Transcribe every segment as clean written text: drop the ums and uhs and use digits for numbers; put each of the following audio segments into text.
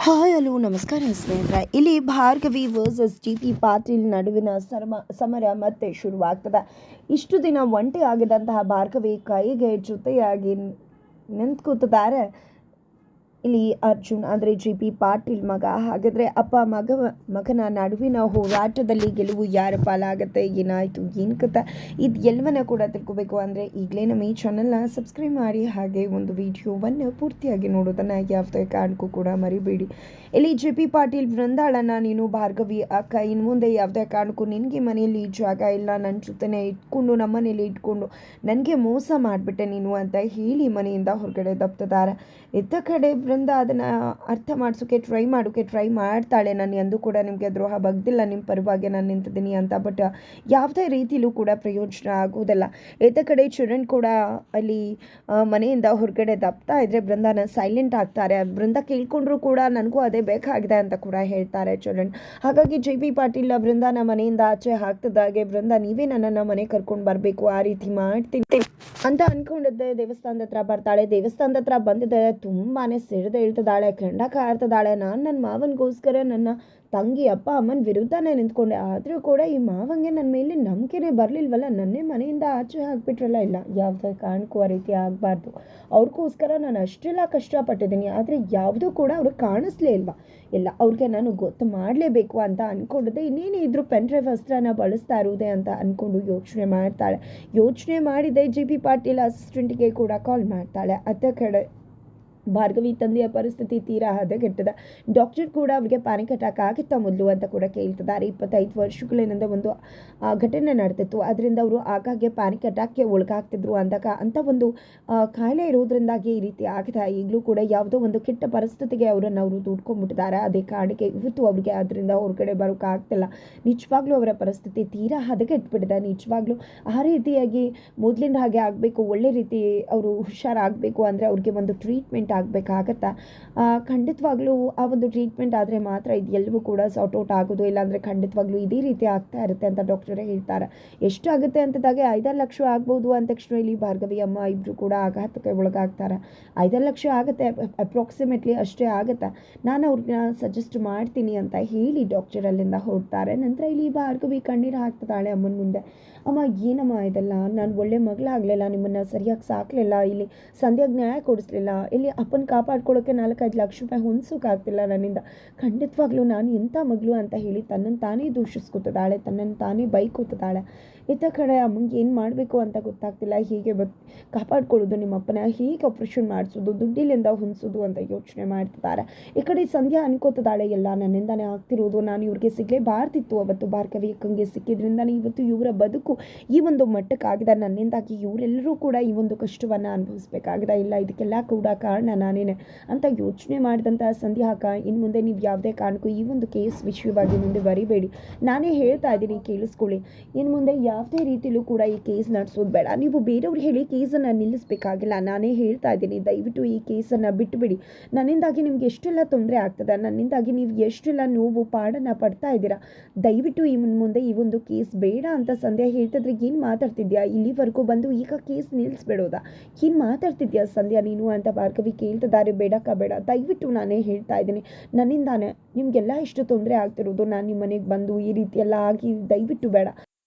Hi hello ನಮಸ್ಕಾರ ಸ್ನೇಹಿತರೆ. ಇಲ್ಲಿ ಭಾರ್ಗವಿ ವರ್ಸಸ್ GP ಪಾಟೀಲ್ ನಡುವಿನ ಸಮರ ಮತ್ತೆ ಶುರುವಾಗ್ತದೆ. ಇಷ್ಟು ದಿನ ಒಂಟಿ ಆಗಿದಂತಹ ಭಾರ್ಗವಿ ಕೈಗೆ ಜೊತೆಯಾಗಿ ನಿಂತ್ಕೂತಿದ್ದಾರೆ ಇಲ್ಲಿ ಅರ್ಜುನ್ ಅಂದರೆ GP ಪಾಟೀಲ್ ಮಗ. ಹಾಗಾದರೆ ಅಪ್ಪ ಮಗನ ನಡುವಿನ ಹೋರಾಟದಲ್ಲಿ ಗೆಲುವು ಯಾರ ಪಾಲಾಗುತ್ತೆ, ಏನಾಯಿತು, ಏನು ಕತೆ, ಇದು ಎಲ್ಲವನ್ನ ಕೂಡ ತಿಳ್ಕೋಬೇಕು ಅಂದರೆ ಈಗಲೇ ನಮ್ಮ ಈ ಚಾನಲ್ನ ಸಬ್ಸ್ಕ್ರೈಬ್ ಮಾಡಿ, ಹಾಗೆ ಒಂದು ವಿಡಿಯೋವನ್ನು ಪೂರ್ತಿಯಾಗಿ ನೋಡೋದನ್ನು ಯಾವುದೇ ಕಾರಣಕ್ಕೂ ಕೂಡ ಮರಿಬೇಡಿ. ಇಲ್ಲಿ GP ಪಾಟೀಲ್ ಬೃಂದಾಳನ್ನು, ನೀನು ಭಾರ್ಗವಿ ಅಕ್ಕ, ಇನ್ನು ಮುಂದೆ ಯಾವುದೇ ಕಾರಣಕ್ಕೂ ನಿನಗೆ ಮನೆಯಲ್ಲಿ ಜಾಗ ಇಲ್ಲ, ನನ್ನ ಜೊತೆನೇ ಇಟ್ಕೊಂಡು ನಮ್ಮ ಮನೇಲಿ ಇಟ್ಕೊಂಡು ನನಗೆ ಮೋಸ ಮಾಡಿಬಿಟ್ಟೆ ನೀನು ಅಂತ ಹೇಳಿ ಮನೆಯಿಂದ ಹೊರಗಡೆ ದಬ್ತಿದ್ದಾರೆ. ಇತ್ತ ಕಡೆ ಬೃಂದ ಅದನ್ನು ಅರ್ಥ ಮಾಡಿಸೋಕ್ಕೆ ಟ್ರೈ ಮಾಡ್ತಾಳೆ. ನಾನು ಎಂದೂ ಕೂಡ ನಿಮಗೆ ದ್ರೋಹ ಬಗ್ದಿಲ್ಲ, ನಿಮ್ಮ ಪರವಾಗಿ ನಾನು ನಿಂತಿದ್ದೀನಿ ಅಂತ. ಬಟ್ ಯಾವುದೇ ರೀತಿಲೂ ಕೂಡ ಪ್ರಯೋಜನ ಆಗೋದಿಲ್ಲ. ಇತ್ತ ಕಡೆ ಚರಣ್ ಕೂಡ ಅಲ್ಲಿ ಮನೆಯಿಂದ ಹೊರಗಡೆ ದಬ್ತಾ ಇದ್ರೆ ಬೃಂದಾನ ಸೈಲೆಂಟ್ ಆಗ್ತಾರೆ. ಬೃಂದ ಕೇಳ್ಕೊಂಡ್ರು ಕೂಡ ನನಗೂ ಅದೇ ಬೇಕಾಗಿದೆ ಅಂತ ಕೂಡ ಹೇಳ್ತಾರೆ ಚರಣ್. ಹಾಗಾಗಿ GP ಪಾಟೀಲ್ ಬೃಂದಾನ ಮನೆಯಿಂದ ಆಚೆ ಹಾಕ್ತಿದ್ದಾಗೆ, ಬೃಂದ ನೀವೇ ನನ್ನನ್ನು ಮನೆ ಕರ್ಕೊಂಡು ಬರಬೇಕು, ಆ ರೀತಿ ಮಾಡ್ತೀನಿ ಅಂತ ಅಂದ್ಕೊಂಡಿದ್ದೆ. ದೇವಸ್ಥಾನದ ಹತ್ರ ಬರ್ತಾಳೆ. ದೇವಸ್ಥಾನದ ಹತ್ರ ಬಂದಿದ್ದೆ ತುಂಬಾ ಸಿಡಿದು ಇಳ್ತಿದ್ದಾಳೆ, ಕೆಂಡ ಕಾರ್ತಿದ್ದಾಳೆ. ನಾನು ನನ್ನ ಮಾವನಿಗೋಸ್ಕರ ನನ್ನ ತಂಗಿ ಅಪ್ಪ ಅಮ್ಮನ ವಿರುದ್ಧನೇ ನಿಂತ್ಕೊಂಡೆ, ಆದರೂ ಕೂಡ ಈ ಮಾವಂಗೆ ನನ್ನ ಮೇಲೆ ನಂಬಿಕೆನೇ ಬರಲಿಲ್ವಲ್ಲ, ನನ್ನೇ ಮನೆಯಿಂದ ಆಚೆ ಹಾಕಿಬಿಟ್ರಲ್ಲ. ಇಲ್ಲ, ಯಾವುದೇ ಕಾರಣಕ್ಕೂ ಆ ರೀತಿ ಆಗಬಾರ್ದು. ಅವ್ರಿಗೋಸ್ಕರ ನಾನು ಅಷ್ಟೆಲ್ಲ ಕಷ್ಟಪಟ್ಟಿದ್ದೀನಿ, ಆದರೆ ಯಾವುದೂ ಕೂಡ ಅವ್ರಿಗೆ ಕಾಣಿಸ್ಲೇ ಇಲ್ವಾ. ಇಲ್ಲ, ಅವ್ರಿಗೆ ನಾನು ಗೊತ್ತು ಮಾಡಲೇಬೇಕು ಅಂತ ಅಂದ್ಕೊಂಡಿದ್ದೆ. ಇನ್ನೇನು ಇದ್ರೂ ಪೆನ್ ಡ್ರೈವ್ ಅಸ್ತ್ರನ ಬಳಸ್ತಾ ಇರುವುದೇ ಅಂತ ಅಂದ್ಕೊಂಡು ಯೋಚನೆ ಮಾಡಿದೆ. GP ಪಾಟೀಲ್ ಅಸಿಸ್ಟೆಂಟಿಗೆ ಕೂಡ ಕಾಲ್ ಮಾಡ್ತಾಳೆ. ಅತ್ತ ಕಡೆ ಭಾರ್ಗವಿ ತಂದೆಯ ಪರಿಸ್ಥಿತಿ ತೀರಾ ಹದಗೆಟ್ಟಿದೆ. ಡಾಕ್ಟರ್ ಕೂಡ ಅವರಿಗೆ ಪ್ಯಾನಿಕ್ ಅಟ್ಯಾಕ್ ಆಗಿತ್ತ ಮೊದಲು ಅಂತ ಕೂಡ ಕೇಳ್ತಿದ್ದಾರೆ. 25 ವರ್ಷಗಳಿಂದ ಒಂದು ಘಟನೆ ನಡೆದಿತ್ತು, ಅದರಿಂದ ಅವರು ಆಗಾಗ್ಗೆ ಪ್ಯಾನಿಕ್ ಅಟ್ಯಾಕ್ಗೆ ಒಳಗಾಗ್ತಿದ್ರು ಅಂತ ಒಂದು ಕಾಯಿಲೆ ಇರೋದ್ರಿಂದಾಗಿ ಈ ರೀತಿ ಆಗಿದೆ. ಈಗಲೂ ಕೂಡ ಯಾವುದೋ ಒಂದು ಕೆಟ್ಟ ಪರಿಸ್ಥಿತಿಗೆ ಅವರು ದುಡ್ಕೊಂಡ್ಬಿಟ್ಟಿದ್ದಾರೆ. ಅದೇ ಕಾರಣಕ್ಕೆ ಇವತ್ತು ಅವರಿಗೆ ಅದರಿಂದ ಹೊರಗಡೆ ಬರೋಕ್ಕಾಗ್ತಿಲ್ಲ. ನಿಜವಾಗ್ಲೂ ಅವರ ಪರಿಸ್ಥಿತಿ ತೀರಾ ಹದಗೆಟ್ಬಿಟ್ಟಿದೆ. ನಿಜವಾಗ್ಲೂ ಆ ರೀತಿಯಾಗಿ ಮೊದಲಿನ ಹಾಗೆ ಆಗಬೇಕು, ಒಳ್ಳೆ ರೀತಿ ಅವರು ಹುಷಾರಾಗಬೇಕು ಅಂದರೆ ಅವ್ರಿಗೆ ಒಂದು ಟ್ರೀಟ್ಮೆಂಟ್ ಆಗಬೇಕಾಗತ್ತಾ. ಖಂಡಿತವಾಗ್ಲೂ ಆ ಒಂದು ಟ್ರೀಟ್ಮೆಂಟ್ ಆದರೆ ಮಾತ್ರ ಇದೆಲ್ಲವೂ ಕೂಡ ಸಾರ್ಟ್ ಔಟ್ ಆಗೋದು, ಇಲ್ಲಾಂದರೆ ಖಂಡಿತವಾಗ್ಲೂ ಇದೇ ರೀತಿ ಆಗ್ತಾ ಇರುತ್ತೆ ಅಂತ ಡಾಕ್ಟರೇ ಹೇಳ್ತಾರೆ. ಎಷ್ಟು ಆಗುತ್ತೆ ಅಂತದಾಗೆ 5-6 ಲಕ್ಷ ಆಗ್ಬೋದು ಅಂದ ತಕ್ಷಣ ಇಲ್ಲಿ ಭಾರ್ಗವಿ ಅಮ್ಮ ಇಬ್ಬರು ಕೂಡ ಆಘಾತಕ್ಕೆ ಒಳಗಾಗ್ತಾರೆ. 5-6 ಲಕ್ಷ ಆಗುತ್ತೆ, ಅಪ್ರಾಕ್ಸಿಮೇಟ್ಲಿ ಅಷ್ಟೇ ಆಗುತ್ತೆ. ನಾನು ಅವ್ರನ್ನ ಸಜೆಸ್ಟ್ ಮಾಡ್ತೀನಿ ಅಂತ ಹೇಳಿ ಡಾಕ್ಟರ್ ಅಲ್ಲಿಂದ ಹೊರಡ್ತಾರೆ. ನಂತರ ಇಲ್ಲಿ ಭಾರ್ಗವಿ ಕಣ್ಣೀರು ಹಾಕ್ತಿದ್ದಾಳೆ ಅಮ್ಮನ ಮುಂದೆ. ಅಮ್ಮ, ಏನಮ್ಮ ಇದೆಲ್ಲ, ನಾನು ಒಳ್ಳೆ ಮಗಳಾಗಲಿಲ್ಲ, ನಿಮ್ಮನ್ನು ಸರಿಯಾಗಿ ಸಾಕಲಿಲ್ಲ, ಇಲ್ಲಿ ಸಂಧ್ಯಾಗೆ ನ್ಯಾಯ ಕೊಡಿಸ್ಲಿಲ್ಲ, ಇಲ್ಲಿ ಅಪ್ಪನ ಕಾಪಾಡ್ಕೊಳ್ಳೋಕ್ಕೆ 4-5 ಲಕ್ಷ ರೂಪಾಯಿ ಹೊಂದಿಸೋಕ್ಕಾಗ್ತಿಲ್ಲ ನನ್ನಿಂದ. ಖಂಡಿತವಾಗ್ಲೂ ನಾನು ಎಂಥ ಮಗಳು ಅಂತ ಹೇಳಿ ತನ್ನನ್ನು ತಾನೇ ದೂಷಿಸ್ಕೊತಿದ್ದಾಳೆ, ತನ್ನನ್ನು ತಾನೇ ಬೈಕೋತಿದ್ದಾಳೆ. ಇತ್ತ ಕಡೆ ಅಮ್ಮಂಗೆ ಏನು ಮಾಡಬೇಕು ಅಂತ ಗೊತ್ತಾಗ್ತಿಲ್ಲ. ಹೀಗೆ ಕಾಪಾಡ್ಕೊಳ್ಳೋದು, ನಿಮ್ಮಪ್ಪನ ಹೀಗೆ ಆಪ್ರೇಷನ್ ಮಾಡಿಸೋದು, ದುಡ್ಡಿಲಿಂದ ಹೊಂದಿಸೋದು ಅಂತ ಯೋಚನೆ ಮಾಡ್ತಿದ್ದಾರೆ. ಈ ಕಡೆ ಸಂಧ್ಯಾ ಅನ್ಕೋತಿದ್ದಾಳೆ, ಎಲ್ಲ ನನ್ನಿಂದಾನೇ ಆಗ್ತಿರೋದು, ನಾನು ಇವ್ರಿಗೆ ಸಿಗಲೇಬಾರ್ದಿತ್ತು. ಅವತ್ತು ಭಾರ್ಗವಿ ಅಕ್ಕಂಗೆ ಸಿಕ್ಕಿದ್ರಿಂದಾನೇ ಇವತ್ತು ಇವರ ಬದುಕು ಈ ಒಂದು ಮಟ್ಟಕ್ಕಾಗಿದೆ. ನನ್ನಿಂದಾಗಿ ಇವರೆಲ್ಲರೂ ಕೂಡ ಈ ಒಂದು ಕಷ್ಟವನ್ನು ಅನುಭವಿಸ್ಬೇಕಾಗಿದೆ. ಇಲ್ಲ, ಇದಕ್ಕೆಲ್ಲ ಕೂಡ ಕಾರಣ ನಾನೇನೆ ಅಂತ ಯೋಚನೆ ಮಾಡಿದಂಥ ಸಂಧ್ಯಾ ಅಕ್ಕ, ಇನ್ನು ಮುಂದೆ ನೀವು ಯಾವುದೇ ಕಾರಣಕ್ಕೂ ಈ ಒಂದು ಕೇಸ್ ವಿಷಯವಾಗಿ ಮುಂದೆ ಬರಿಬೇಡಿ, ನಾನೇ ಹೇಳ್ತಾ ಇದ್ದೀನಿ, ಕೇಳಿಸ್ಕೊಳ್ಳಿ. ಇನ್ನು ಮುಂದೆ ಯಾವುದೇ ರೀತಿಯಲ್ಲೂ ಕೂಡ ಈ ಕೇಸ್ ನಡೆಸೋದು ಬೇಡ. ನೀವು ಬೇರೆಯವ್ರು ಹೇಳಿ ಕೇಸನ್ನು ನಿಲ್ಲಿಸಬೇಕಾಗಿಲ್ಲ, ನಾನೇ ಹೇಳ್ತಾ ಇದ್ದೀನಿ. ದಯವಿಟ್ಟು ಈ ಕೇಸನ್ನು ಬಿಟ್ಟುಬಿಡಿ. ನನ್ನಿಂದಾಗಿ ನಿಮ್ಗೆ ಎಷ್ಟೆಲ್ಲ ತೊಂದರೆ ಆಗ್ತದೆ, ನನ್ನಿಂದಾಗಿ ನೀವು ಎಷ್ಟೆಲ್ಲ ನೋವು ಪಾಡನ್ನು ಪಡ್ತಾ ಇದ್ದೀರಾ. ದಯವಿಟ್ಟು ಮುಂದೆ ಈ ಒಂದು ಕೇಸ್ ಬೇಡ ಅಂತ ಸಂಧ್ಯಾ ಹೇಳ್ತಿದ್ರೆ, ಏನು ಮಾತಾಡ್ತಿದ್ಯಾ, ಇಲ್ಲಿವರೆಗೂ ಬಂದು ಈಗ ಕೇಸ್ ನಿಲ್ಲಿಸ್ಬಿಡೋದಾ, ಏನು ಮಾತಾಡ್ತಿದ್ಯಾ ಸಂಧ್ಯಾ ನೀನು ಅಂತ ಭಾರ್ಗವಿ ಕೇಳ್ತಿದ್ದಾರೆ. ಬೇಡಕ್ಕ ಬೇಡ, ದಯವಿಟ್ಟು ನಾನೇ ಹೇಳ್ತಾ ಇದ್ದೀನಿ, ನನ್ನಿಂದಾನೆ ನಿಮಗೆಲ್ಲ ಇಷ್ಟು ತೊಂದರೆ ಆಗ್ತಿರೋದು. ನಾನು ನಿಮ್ಮ ಮನೆಗೆ ಬಂದು ಈ ರೀತಿ ಎಲ್ಲ ಆಗಿ, ದಯವಿಟ್ಟು ಬೇಡ,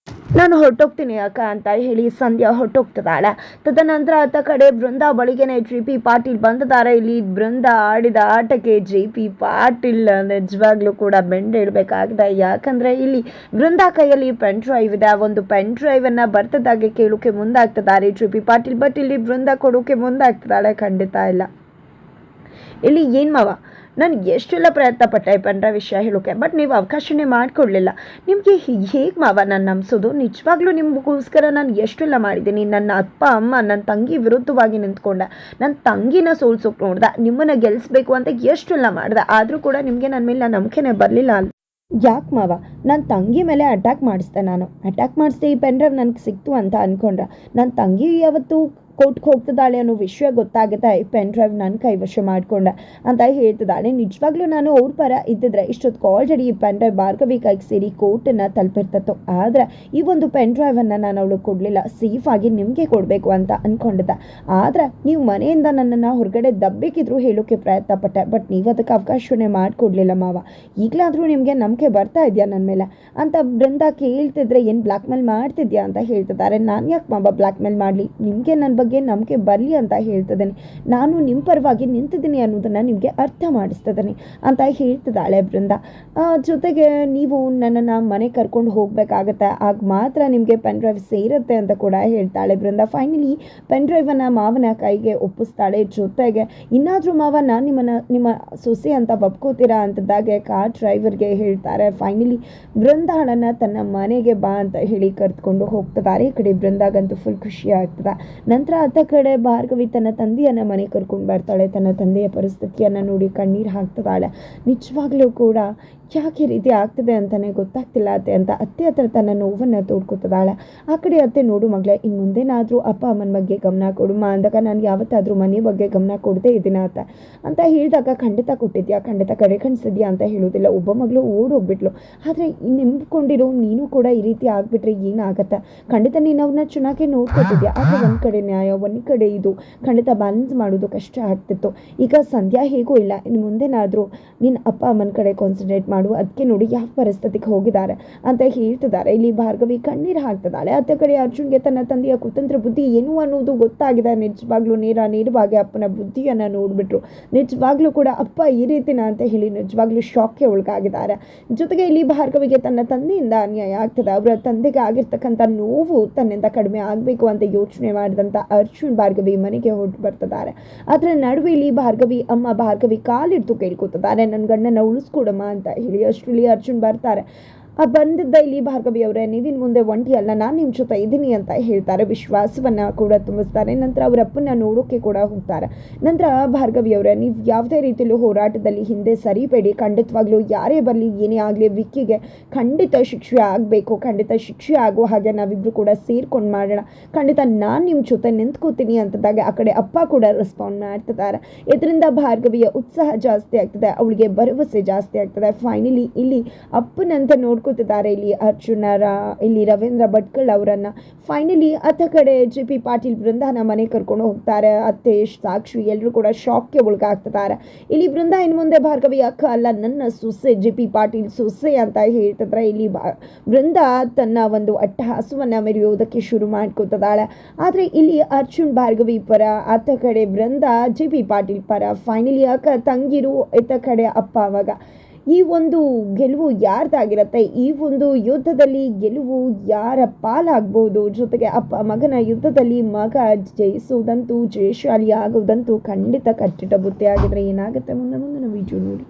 ನಾನು ಹೊರಟೋಗ್ತೀನಿ ಅಕ್ಕ ಅಂತ ಹೇಳಿ ಸಂಧ್ಯಾ ಹೊರಟೋಗ್ತಿದ್ದಾಳೆ. ತದನಂತರ ಆತ ಕಡೆ ಬೃಂದ ಬಳಿಗೆನೆ GP ಪಾಟೀಲ್ ಬಂದಿದ್ದಾರೆ. ಇಲ್ಲಿ ಬೃಂದ ಆಡಿದ ಆಟಕ್ಕೆ GP ಪಾಟೀಲ್ ನಿಜವಾಗ್ಲೂ ಕೂಡ ಬೆಂಡ್ ಇಡಬೇಕಾಗಿದೆ. ಯಾಕಂದರೆ ಇಲ್ಲಿ ಬೃಂದ ಕೈಯಲ್ಲಿ ಪೆನ್ ಡ್ರೈವ್ ಇದೆ. ಆ ಒಂದು ಪೆನ್ ಡ್ರೈವನ್ನು ಬರ್ತದಾಗೆ ಕೇಳೋಕೆ ಮುಂದಾಗ್ತಿದ್ದಾರೆ GP ಪಾಟೀಲ್. ಬಟ್ ಇಲ್ಲಿ ಬೃಂದ ಕೊಡೋಕೆ ಮುಂದಾಗ್ತಿದ್ದಾಳೆ. ಖಂಡಿತ ಇಲ್ಲ. ಇಲ್ಲಿ ಏನು ಮಾವ, ನಾನು ಎಷ್ಟೆಲ್ಲ ಪ್ರಯತ್ನ ಪಟ್ಟೆ ಪೆನ್ರ ವಿಷಯ ಹೇಳೋಕ್ಕೆ, ಬಟ್ ನೀವು ಅವಕಾಶನೇ ಮಾಡಿಕೊಡ್ಲಿಲ್ಲ. ನಿಮಗೆ ಹೇಗೆ ಮಾವ ನಾನು ನಂಬಿಸೋದು? ನಿಜವಾಗ್ಲೂ ನಿಮಗೋಸ್ಕರ ನಾನು ಎಷ್ಟೆಲ್ಲ ಮಾಡಿದ್ದೀನಿ. ನನ್ನ ಅಪ್ಪ ಅಮ್ಮ, ನನ್ನ ತಂಗಿ ವಿರುದ್ಧವಾಗಿ ನಿಂತ್ಕೊಂಡೆ, ನನ್ನ ತಂಗಿನ ಸೋಲ್ಸೋಕೆ ನೋಡ್ದೆ, ನಿಮ್ಮನ್ನು ಗೆಲ್ಲಿಸ್ಬೇಕು ಅಂತ ಎಷ್ಟೆಲ್ಲ ಮಾಡಿದೆ. ಆದರೂ ಕೂಡ ನಿಮಗೆ ನನ್ನ ಮೇಲೆ ನಂಬಿಕೆನೇ ಬರಲಿಲ್ಲ ಅಲ್ಲ. ಯಾಕೆ ಮಾವ, ನನ್ನ ತಂಗಿ ಮೇಲೆ ಅಟ್ಯಾಕ್ ಮಾಡಿಸ್ದೆ, ನಾನು ಅಟ್ಯಾಕ್ ಮಾಡಿಸ್ದೆ, ಈ ಪೆನ್ ಡ್ರೈವ್ ನನಗೆ ಸಿಕ್ತು ಅಂತ ಅಂದ್ಕೊಂಡ್ರೆ. ನನ್ನ ತಂಗಿ ಯಾವತ್ತು ಕೋರ್ಟ್ಗೆ ಹೋಗ್ತಿದ್ದಾಳೆ ಅನ್ನೋ ವಿಷಯ ಗೊತ್ತಾಗುತ್ತೆ, ಪೆನ್ ಡ್ರೈವ್ ನನ್ನ ಕೈವಶ ಮಾಡಿಕೊಂಡೆ ಅಂತ ಹೇಳ್ತಿದ್ದಾಳೆ. ನಿಜವಾಗ್ಲೂ ನಾನು ಅವ್ರ ಪರ ಇದ್ದಿದ್ರೆ ಇಷ್ಟೊತ್ತು ಆಲ್ರೆಡಿ ಈ ಪೆನ್ ಡ್ರೈವ್ ಭಾರ್ಗವಿ ಕೈಗೆ ಸೇರಿ ಕೋರ್ಟನ್ನು ತಲುಪಿರ್ತಿತ್ತು. ಆದರೆ ಈ ಒಂದು ಪೆನ್ ಡ್ರೈವನ್ನು ನಾನು ಅವಳು ಕೊಡಲಿಲ್ಲ, ಸೇಫ್ ಆಗಿ ನಿಮಗೆ ಕೊಡಬೇಕು ಅಂತ ಅಂದ್ಕೊಂಡಿದ್ದೆ. ಆದರೆ ನೀವು ಮನೆಯಿಂದ ನನ್ನನ್ನು ಹೊರಗಡೆ ದಬ್ಬೇಕಿದ್ರು ಹೇಳೋಕ್ಕೆ ಪ್ರಯತ್ನ ಪಟ್ಟೆ, ಬಟ್ ನೀವು ಅದಕ್ಕೆ ಅವಕಾಶವನ್ನೇ ಮಾಡಿಕೊಡ್ಲಿಲ್ಲ ಮಾವ. ಈಗಲಾದರೂ ನಿಮಗೆ ನಂಬಿಕೆ ಬರ್ತಾ ಇದೆಯಾ ನನ್ನ ಮೇಲೆ ಅಂತ ಬೃಂದಾ ಕೇಳ್ತಿದ್ರೆ, ಏನು ಬ್ಲ್ಯಾಕ್ ಮೇಲ್ ಮಾಡ್ತಿದ್ಯಾ ಅಂತ ಹೇಳ್ತಿದ್ದಾರೆ. ನಾನು ಯಾಕೆ ಮಾವ ಬ್ಲ್ಯಾಕ್ ಮೇಲ್ ಮಾಡಲಿ, ನಿಮಗೆ ನನ್ನ ಬಗ್ಗೆ ನಂಬಿಕೆ ಬರಲಿ ಅಂತ ಹೇಳ್ತಿದ್ದೀನಿ. ನಾನು ನಿಮ್ಮ ಪರವಾಗಿ ನಿಂತಿದ್ದೀನಿ ಅನ್ನೋದನ್ನು ನಿಮಗೆ ಅರ್ಥ ಮಾಡಿಸ್ತಿದ್ದೀನಿ ಅಂತ ಹೇಳ್ತಿದ್ದಾಳೆ ಬೃಂದಾ. ಜೊತೆಗೆ ನೀವು ನನ್ನನ್ನು ಮನೆ ಕರ್ಕೊಂಡು ಹೋಗಬೇಕಾಗತ್ತೆ, ಆಗ ಮಾತ್ರ ನಿಮಗೆ ಪೆನ್ ಡ್ರೈವ್ ಸೇರುತ್ತೆ ಅಂತ ಕೂಡ ಹೇಳ್ತಾಳೆ ಬೃಂದಾ. ಫೈನಲಿ ಪೆನ್ ಡ್ರೈವನ್ನು ಮಾವನ ಕೈಗೆ ಒಪ್ಪಿಸ್ತಾಳೆ. ಜೊತೆಗೆ ಇನ್ನಾದರೂ ಮಾವ ನಾನು ನಿಮ್ಮ ಸೊಸೆ ಅಂತ ಒಪ್ಕೋತೀರಾ ಅಂತದಾಗೆ ಕಾರ್ ಡ್ರೈವರ್ಗೆ ಹೇಳ್ತಾರೆ. ಫೈನಲಿ ಬೃಂದಾಳನ್ನು ತನ್ನ ಮನೆಗೆ ಬಾ ಅಂತ ಹೇಳಿ ಕರೆದುಕೊಂಡು ಹೋಗ್ತಿದ್ದಾರೆ. ಈ ಕಡೆ ಬೃಂದಾಗಂತೂ ಫುಲ್ ಖುಷಿ ಆಗ್ತದೆ. ನಂತರ ಅತ್ತ ಕಡೆ ಭಾರ್ಗವಿ ತನ್ನ ತಂದೆಯನ್ನು ಮನೆ ಕರ್ಕೊಂಡು ಬರ್ತಾಳೆ. ತನ್ನ ತಂದೆಯ ಪರಿಸ್ಥಿತಿಯನ್ನು ನೋಡಿ ಕಣ್ಣೀರು ಹಾಕ್ತಿದ್ದಾಳೆ. ನಿಜವಾಗ್ಲೂ ಕೂಡ ಯಾಕೆ ಈ ರೀತಿ ಆಗ್ತದೆ ಅಂತಲೇ ಗೊತ್ತಾಗ್ತಿಲ್ಲ ಅತ್ತೆ ಅಂತ ಅತ್ತೆ ಹತ್ರ ತನ್ನ ನೋವನ್ನು ತೋಡ್ಕೊತಿದ್ದಾಳೆ. ಆ ಕಡೆ ಅತ್ತೆ, ನೋಡು ಮಗಳೇ, ಇನ್ನು ಮುಂದೇನಾದರೂ ಅಪ್ಪ ಅಮ್ಮನ ಬಗ್ಗೆ ಗಮನ ಕೊಡುಮ ಅಂದಾಗ ನಾನು ಯಾವತ್ತಾದರೂ ಮನೆ ಬಗ್ಗೆ ಗಮನ ಕೊಡದೇ ಇದ್ದೀನ ಅಂತ ಹೇಳಿದಾಗ, ಖಂಡಿತ ಕೊಟ್ಟಿದ್ಯಾ, ಖಂಡಿತ ಕಡೆ ಕಣಿಸಿದ್ಯಾ ಅಂತ ಹೇಳೋದಿಲ್ಲ. ಒಬ್ಬ ಮಗಳು ಓಡೋಗ್ಬಿಟ್ಲು, ಆದರೆ ನೆಂಬ್ಕೊಂಡಿರೋ ನೀನು ಕೂಡ ಈ ರೀತಿ ಆಗಿಬಿಟ್ರೆ ಏನಾಗತ್ತೆ? ಖಂಡಿತ ನೀನು ಅವ್ರನ್ನ ಚೆನ್ನಾಗಿ ನೋಡ್ಕೊತಿದ್ಯಾ, ಆದರೆ ಒಂದು ಕಡೆ ನ್ಯಾಯ, ಒಂದು ಕಡೆ ಇದು, ಖಂಡಿತ ಬ್ಯಾಲೆನ್ಸ್ ಮಾಡೋದು ಕಷ್ಟ ಆಗ್ತಿತ್ತು. ಈಗ ಸಂಧ್ಯಾ ಹೇಗೂ ಇಲ್ಲ, ಇನ್ನು ಮುಂದೇನಾದರೂ ನಿನ್ನ ಅಪ್ಪ ಅಮ್ಮನ ಕಡೆ ಕಾನ್ಸಂಟ್ರೇಟ್ ಮಾಡು, ಅದಕ್ಕೆ ನೋಡಿ ಯಾವ ಪರಿಸ್ಥಿತಿಗೆ ಹೋಗಿದ್ದಾರೆ ಅಂತ ಹೇಳ್ತಿದ್ದಾರೆ. ಇಲ್ಲಿ ಭಾರ್ಗವಿ ಕಣ್ಣೀರು ಹಾಕ್ತಿದ್ದಾಳೆ. ಅತ್ತ ಕಡೆ ಅರ್ಜುನ್ಗೆ ತನ್ನ ತಂದೆಯ ಕುತಂತ್ರ ಬುದ್ಧಿ ಏನು ಅನ್ನೋದು ಗೊತ್ತಾಗಿದೆ. ನಿಜವಾಗ್ಲೂ ನೇರವಾಗಿ ಅಪ್ಪನ ಬುದ್ಧಿಯನ್ನು ನೋಡಿಬಿಟ್ರು. ನಿಜವಾಗ್ಲೂ ಕೂಡ ಅಪ್ಪ ಈ ರೀತಿನ ಅಂತ ಹೇಳಿ ನಿಜವಾಗ್ಲೂ ಶಾಕ್ಗೆ ಒಳಗಾಗಿದ್ದಾರೆ. ಜೊತೆಗೆ ಇಲ್ಲಿ ಭಾರ್ಗವಿಗೆ ತನ್ನ ತಂದೆಯಿಂದ ಅನ್ಯಾಯ ಆಗ್ತದೆ. ಅವರ ತಂದೆಗೆ ಆಗಿರ್ತಕ್ಕಂಥ ನೋವು ತನ್ನಿಂದ ಕಡಿಮೆ ಆಗಬೇಕು ಅಂತ ಯೋಚನೆ ಮಾಡಿದಂಥ ಅರ್ಜುನ್ ಭಾರ್ಗವಿ ಮನೆಗೆ ಹೊರಟು ಬರ್ತಿದ್ದಾರೆ. ಅದರ ನಡುವೆ ಇಲ್ಲಿ ಭಾರ್ಗವಿ ಕಾಲಿಡ್ತು ಕೇಳ್ಕೊತಿದ್ದಾರೆ, ನನ್ನ ಗಂಡನ ಉಳಿಸ್ಕೊಡಮ್ಮ ಅಂತ ಹೇಳಿ. ಅಷ್ಟರಲ್ಲಿ ಅರ್ಜುನ್ ಬರ್ತಾರೆ. ಬಂದಿದ್ದ ಇಲ್ಲಿ ಭಾರ್ಗವಿ ಅವರೇ, ನೀವಿನ ಮುಂದೆ ಒಂಟಿ ಅಲ್ಲ, ನಾನು ನಿಮ್ಮ ಜೊತೆ ಇದ್ದೀನಿ ಅಂತ ಹೇಳ್ತಾರೆ. ವಿಶ್ವಾಸವನ್ನು ಕೂಡ ತುಂಬಿಸ್ತಾರೆ. ನಂತರ ಅವರ ಅಪ್ಪನ ನೋಡೋಕ್ಕೆ ಕೂಡ ಹೋಗ್ತಾರೆ. ನಂತರ ಭಾರ್ಗವಿ ಅವರೇ, ನೀವು ಯಾವುದೇ ರೀತಿಯಲ್ಲೂ ಹೋರಾಟದಲ್ಲಿ ಹಿಂದೆ ಸರಿಬೇಡಿ. ಖಂಡಿತವಾಗ್ಲೂ ಯಾರೇ ಬರಲಿ, ಏನೇ ಆಗಲಿ, ವಿಕ್ಕಿಗೆ ಖಂಡಿತ ಶಿಕ್ಷೆ ಆಗಬೇಕು. ಖಂಡಿತ ಶಿಕ್ಷೆ ಆಗುವ ಹಾಗೆ ನಾವಿಬ್ಬರು ಕೂಡ ಸೇರ್ಕೊಂಡು ಮಾಡೋಣ. ಖಂಡಿತ ನಾನು ನಿಮ್ಮ ಜೊತೆ ನಿಂತ್ಕೋತೀನಿ ಅಂತದಾಗ ಆ ಕಡೆ ಅಪ್ಪ ಕೂಡ ರೆಸ್ಪಾಂಡ್ ಮಾಡ್ತಿದ್ದಾರೆ. ಇದರಿಂದ ಭಾರ್ಗವಿಯ ಉತ್ಸಾಹ ಜಾಸ್ತಿ ಆಗ್ತದೆ, ಅವಳಿಗೆ ಭರವಸೆ ಜಾಸ್ತಿ ಆಗ್ತದೆ. ಫೈನಲಿ ಇಲ್ಲಿ ಅಪ್ಪನಂತ ನೋಡ್ಕೋತಿದ್ದಾರೆ ಇಲ್ಲಿ ರವೀಂದ್ರ ಭಟ್ಕಳ್ ಅವರನ್ನ. ಫೈನಲಿ ಅತ್ತ ಕಡೆ JP ಪಾಟೀಲ್ ಬೃಂದಾನ ಮನೆ ಕರ್ಕೊಂಡು ಹೋಗ್ತಾರೆ. ಅತ್ತೆ ಸಾಕ್ಷಿ ಎಲ್ಲರೂ ಕೂಡ ಶಾಕ್ಗೆ ಒಳಗಾಗ್ತಿದ್ದಾರೆ. ಇಲ್ಲಿ ಬೃಂದಾ ಇನ್ನು ಮುಂದೆ ಭಾರ್ಗವಿ ಅಕ್ಕ ಅಲ್ಲ, ನನ್ನ ಸೊಸೆ, JP ಪಾಟೀಲ್ ಸೊಸೆ ಅಂತ ಹೇಳ್ತಿದ್ರೆ ಇಲ್ಲಿ ಬೃಂದಾ ತನ್ನ ಒಂದು ಅಟ್ಟಹಾಸವನ್ನ ಮೆರೆಯೋದಕ್ಕೆ ಶುರು ಮಾಡ್ಕೋತಿದ್ದಾಳೆ. ಆದರೆ ಇಲ್ಲಿ ಅರ್ಜುನ್ ಭಾರ್ಗವಿ ಪರ, ಅತ್ತ ಕಡೆ ಬೃಂದಾ JP ಪಾಟೀಲ್ ಪರ. ಫೈನಲಿ ಅಕ್ಕ ತಂಗಿರು, ಇತ್ತ ಕಡೆ ಅಪ್ಪ. ಅವಾಗ ಈ ಒಂದು ಗೆಲುವು ಯಾರ್ದಾಗಿರುತ್ತೆ? ಈ ಒಂದು ಯುದ್ಧದಲ್ಲಿ ಗೆಲುವು ಯಾರ ಪಾಲಾಗ್ಬೋದು? ಜೊತೆಗೆ ಅಪ್ಪ ಮಗನ ಯುದ್ಧದಲ್ಲಿ ಮಗ ಜಯಿಸುವುದಂತೂ, ಜಯಶಾಲಿ ಆಗುವುದಂತೂ ಖಂಡಿತ ಕಟ್ಟಿಟ್ಟ ಬುತ್ತಿ ಆಗಿದ್ರೆ ಏನಾಗುತ್ತೆ ಮುಂದಿನ ವಿಡಿಯೋ ನೋಡಿ.